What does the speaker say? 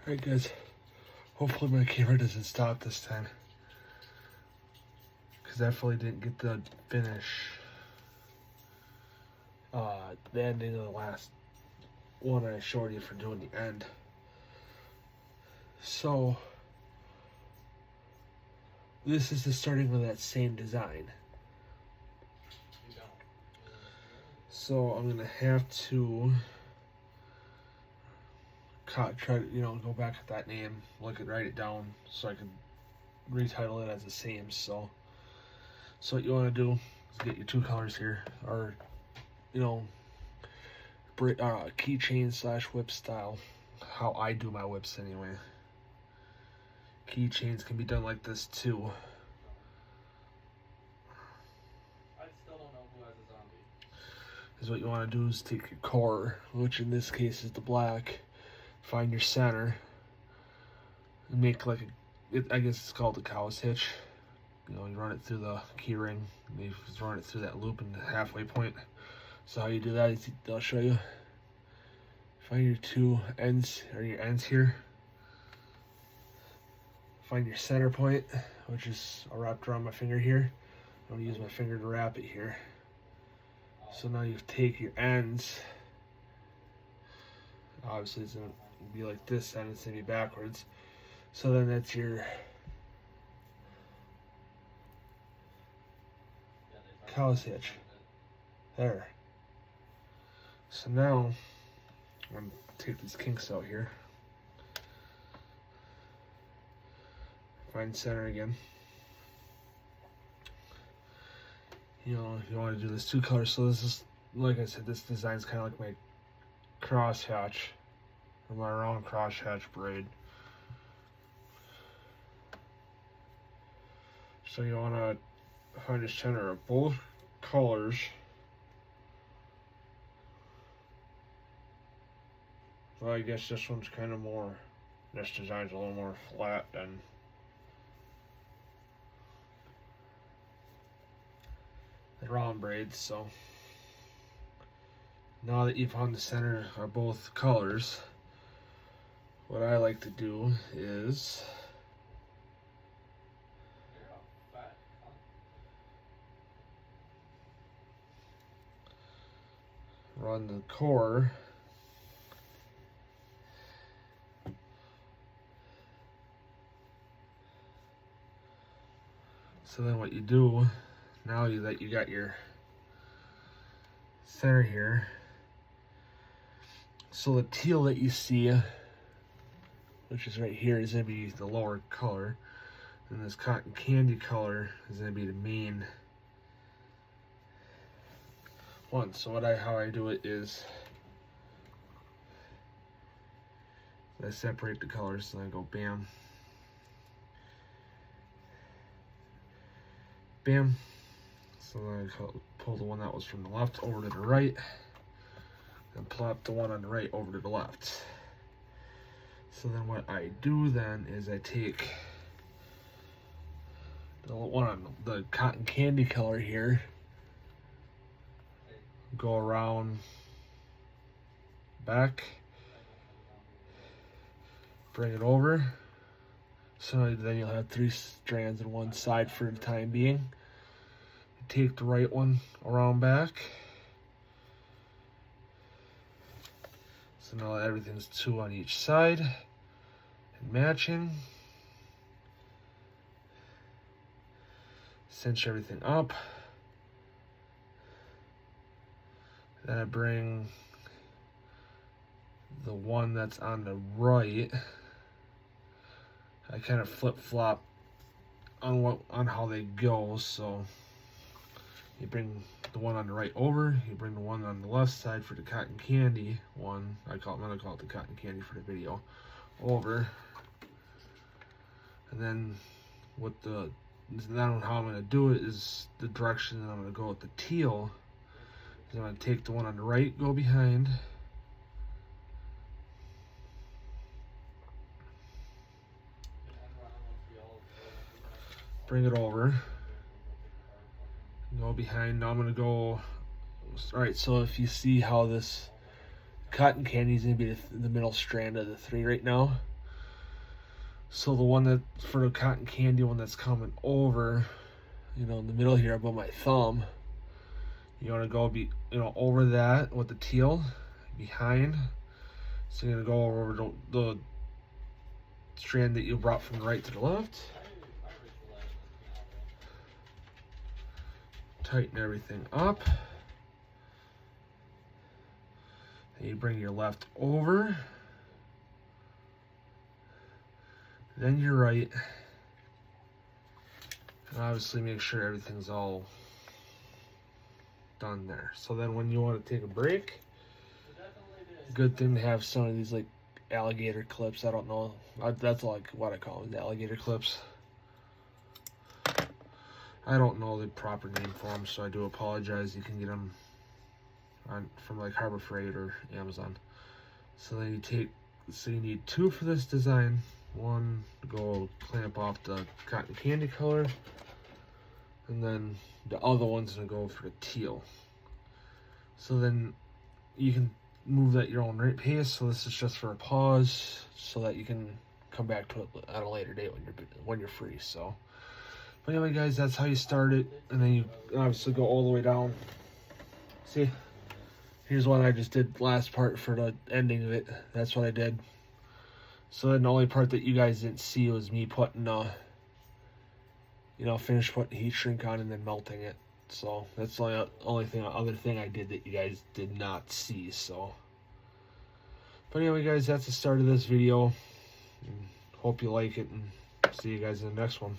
Alright guys, hopefully my camera doesn't stop this time, because I definitely didn't get to finish the ending of the last one I showed you for doing the end. So this is the starting of that same design. So I'm gonna have to try to, go back at that name, look and write it down so I can retitle it as the same. So what you want to do is get your two colors here, or keychain / whip style. How I do my whips anyway. Keychains can be done like this too. I still don't know who has a zombie. Is what you want to do is take your core, which in this case is the black, find your center, and make like I guess it's called the cow's hitch. You run it through the key ring, and you run it through that loop in the halfway point. So how you do that is, I'll show you. Find your two ends, or your ends here. Find your center point, which is wrapped around my finger here. I'm going to use my finger to wrap it here. So now you take your ends. Obviously it's going to be like this, and it's going to be backwards. So then that's your cow's hitch. There. So now I'm going to take these kinks out here. Find center again. You want to do this two colors. So this is, like I said, this design's kind of like my crosshatch, or my round crosshatch braid. So you want to find the center of both colors. Well, I guess this one's kind of more, this design's a little more flat than the round braids. So now that you've found the center of both colors, what I like to do is run the core so then what you do now that you got your center here, so the teal that you see, which is right here, is going to be the lower color, and this cotton candy color is going to be the main one. So how I do it is I separate the colors, and I go bam, bam. So then I pull the one that was from the left over to the right, and plop the one on the right over to the left. So then what I do then is I take the one on the cotton candy color here, go around back, bring it over. So then you'll have 3 strands on one side for the time being. Take the right one around back. So now everything's 2 on each side and matching. Cinch everything up. Then I bring the one that's on the right. I kind of flip-flop on how they go. So you bring the one on the right over, you bring the one on the left side for the cotton candy one, I'm gonna call it the cotton candy for the video, over. And then how I'm gonna do it is the direction that I'm gonna go with the teal is I'm gonna take the one on the right, go behind, bring it over, go behind. Now I'm gonna go. Alright, so if you see how this cotton candy is gonna be the middle strand of the 3 right now, So the one that, for the cotton candy one that's coming over, you know, in the middle here above my thumb, you want to go over that with the teal behind. So you're gonna go over the strand that you brought from the right to the left. Tighten everything up. And you bring your left over. Then your right. And obviously make sure everything's all done there. So then when you want to take a break, good thing to have some of these like alligator clips. I don't know. That's like what I call them, the alligator clips. I don't know the proper name for them, so I do apologize. You can get them from like Harbor Freight or Amazon. So then you need 2 for this design. 1 to go clamp off the cotton candy color, and then the other one's gonna go for the teal. So then you can move that at your own rate pace. So this is just for a pause, so that you can come back to it at a later date when you're free. So, but anyway, guys, that's how you start it, and then you obviously go all the way down. See, here's what I just did last part for the ending of it. That's what I did. So then the only part that you guys didn't see was me putting finish putting heat shrink on and then melting it. So that's the other thing I did that you guys did not see. So, but anyway, guys, that's the start of this video. And hope you like it, and see you guys in the next one.